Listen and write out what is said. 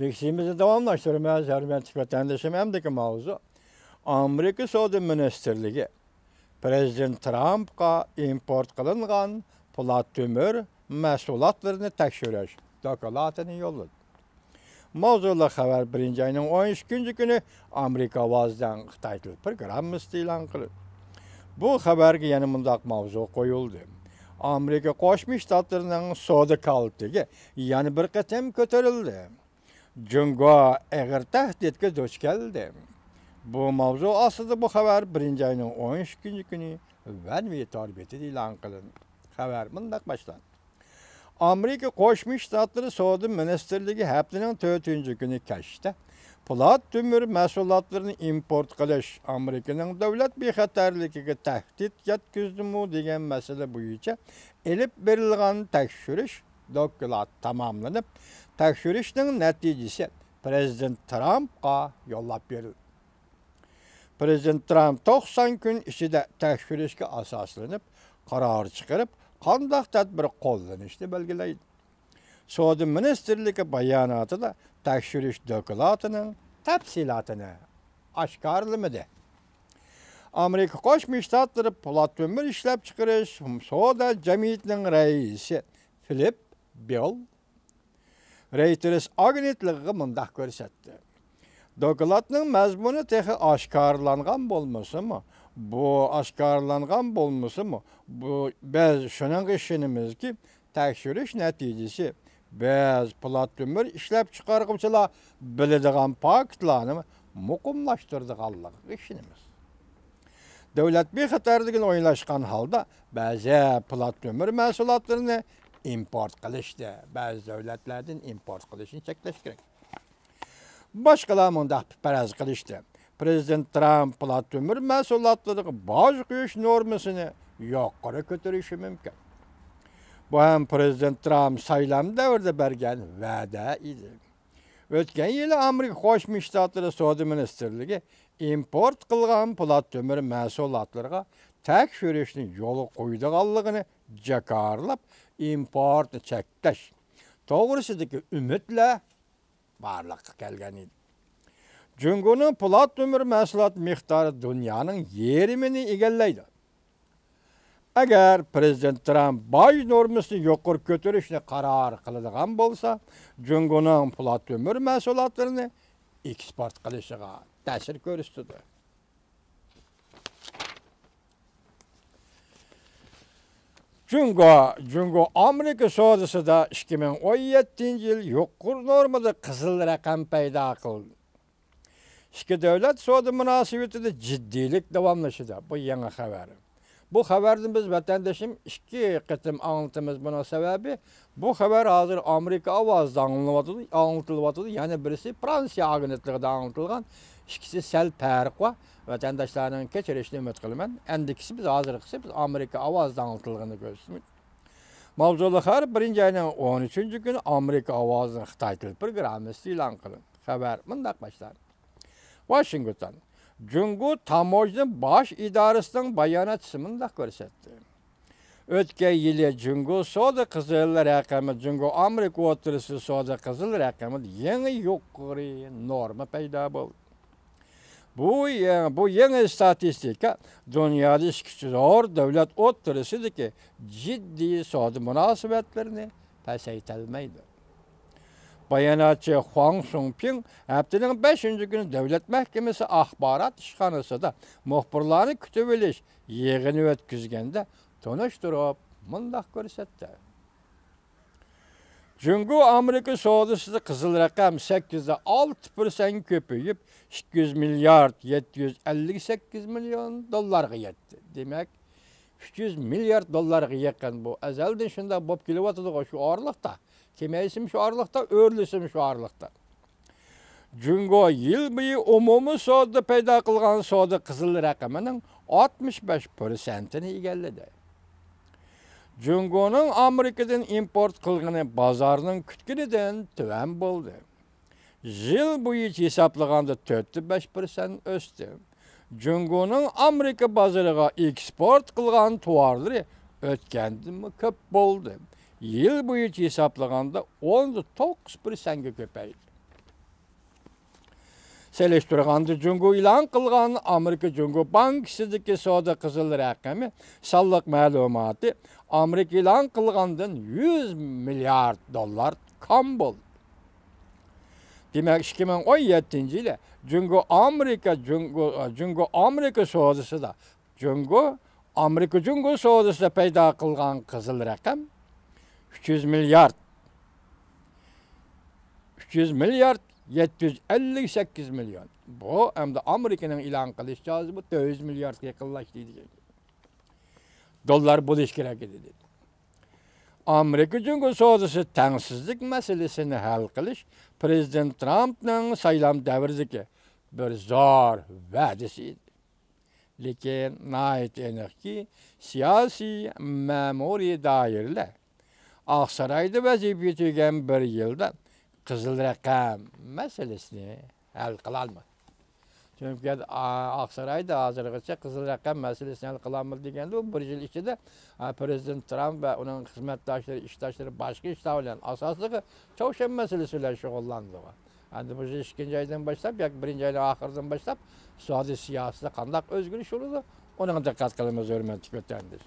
Leksimizi davamlaştırmaya hürmetli vatandaşım hemdeki mavzu. Amerika Savdo Ministerligi Prezident Trump'a import kılıngan polat tömür mahsulatlarını tekşiriş dokulatını yolladı. Mavzula haber 1. ayının 13 günü Amerika vazdan Xitay til programması ilan kıldı. Bu haberge yana mundaq mavzu koyuldu. Amerika Qo'shma Shtatlarının savdo kalitiga yana bir qatam ko'tarildi. Jungo ağır tehditga duch keldi. Bu mavzu aslında bu haber 1. ayının 13 günü Vanvi tarbiyeti ilan kılındı. Haber mundaq başlandı. Amerika Qo'shma Shtatları Savdo Ministerligi haftaning 4. günü keşte polat tömür mahsulotlarini import qilish Amerikaning davlat bexatarligiga tahdid yetkazdimu degan masala bo'yicha elib berilgan tekshirish dokulat tamamlanib, tekshirishning natijasi Prezident Trump'a yollab berildi. Prezident Trump 90 gün ichida tekshirishga asoslanib, qaror chiqarib, qanday tadbir qo'llanishni belgilaydi. Savdo Ministerligi bayonotida tekshirish doklatining tafsilotini oshkorlamadi. Amerika Qo'shma Shtatlari polat tömür ishlab chiqarish savdo jamiyatining raisi Philip Bill Reuters agentligiga mundaq ko'rsatdi. Doklatning mazmuni texi oshkorlangan bo'lmasa-mu, bu biz shuning ishonimizki, tekshirish natijasi biz polat tömür ishlab chiqaruvchilar biladigan faktlarni muqimlashtirdiganligi ishonamiz. Davlat bexatarligini o'ylashgan holda ba'zi polat tömür mahsulotlarini import qilishdi, ba'zi davlatlardan import qilishni cheklash kerak. Başkalar mundaq paraz qilishdi. Prezident Trump polat tömür mahsulotlariga boj qo'yish normasini yuqori ko'tarishi mumkin. Bu ham Prezident Trump saylam davrida bergan va'da edi. O'tgan yili Amerika Qo'shma Shtatlari Savdo Ministerligi import qilgan polat tömür mahsulotlariga tekshirishni yo'li qo'ydiganligini jakarlab, importni cheklash to'g'risidagi umidlar barliqqa kelgan edi. Jungoning polat tömür mahsulot miqdori dunyoning yarmini egallaydi. Agar Prezident Trump boj normasini yuqori ko'tarishni qaror qiladigan bo'lsa, Jungoning polat tömür mahsulotlarini eksport qilishiga ta'sir ko'rsatadi. Jungo Amerika savdosida 2017-yil yuqori normada qizil raqam paydo qildi. İki davlat savdo munosabatida jiddiylik davomlashida. Bu yangi xabar. Bu xabarni biz vatandaşım iki qitim anlatımız buna sebebi. Bu xabar hozir Amerika ovozida anlatılyapti. Yani birisi Fransiya agentligida anlatılgan, ikisi sel farq va vatandaşlarning kechirishini umid qilaman. Endikisi biz hozirgisi biz Amerika ovozida anlatılganini ko'ramiz. Mavzuli xabar 1. ayning 13 günü Amerika ovozining Xitoy til programmasi e'lon qilindi. Xabar mundaq boshlanadi. Washington Jungo Tamojni bosh idorasining bayonotchisi mundaq ko'rsatdi. O'tgan yili Jungo savdo qizil raqami, Jungo Amerika o'rtasida savdo qizil raqami yangi yuqori norma paydo bo'ldi. Bu yangi statistika dunyoda ikki zo'r davlat o'rtasidagi jiddiy savdo munosabatlarini pasaytirmaydi. Bayonotchi Huang Songping haftaning 5. günü Davlat Mahkemasi axborot ishxonasida muxbirlarni kutib olish yig'ini o'tkazganda tanishtirib mundaq ko'rsatdi. Jungo Amerika savdosida qizil raqam 8.6% ko'payib 200 milyard 758 milyon dollarga yetdi. Demak, 300 milyard dollarga yaqin bu azaldan shunda bo'lib kelyapti shu orliqda. Kemeysim şu ağırlıkta, örlüsüm şu ağırlıkta. Jungo yıl boyu umumiy savdo paydo qilgan savdo qizil raqamining 65%ni egalladi. Jungoning Amerikadan import qilgani bozorning kutganidan tuvan bo'ldi. Yil bo'yicha hisoblaganda 4-5% o'sdi. Jungoning Amerika bozoriga eksport qilgan tovarlari o'tgandan ko'p bo'ldi. Yıl boyunca hesaplaganda 19%ga ko'paydi. seliştirganda Cungo ilan kılgan Amerika Cungo Bankasıdaki soda kızıl rakami sallık malumatı Amerika ilan kılgandan 100 milyar dolar kam boldu. Demek 2017 ile Cungo Amerika sodası da Amerika Cungo sodası da payda kılgan kızıl rakam 300 milyar 758 milyon. Bu hem de Amerika'nın ilan kılış cazı bu 400 milyar yakınlaştı. Dolar buluş gerek dedi. Amerika Cumhuriyeti sodası tengsizlik meselesini hal kılış Prezident Trump'ın saylam devirdeki bir zor vədisiydi. Lekin nait enik ki siyasi memuri dairler Aksaray'da vazifet etken bir yılda Kızıl Rakam meselesini hal kılalmadı. Çünkü Aksaray'da hazırlıkça Kızıl Rakam meselesini hal kılalmadı degende o bir yıl içinde Prezident Trump ve onun hizmetdaşları, iştaşları başka iştahlarla asaslığı çavuşan meselesiyle şoğullandı. Yani bu ikinci aydan başlayıp, ya birinci aydan ahırdan başlayıp Suudi siyasete kandak özgürlüş oldu. Ona dikkat kılmamız örmen tüketendir.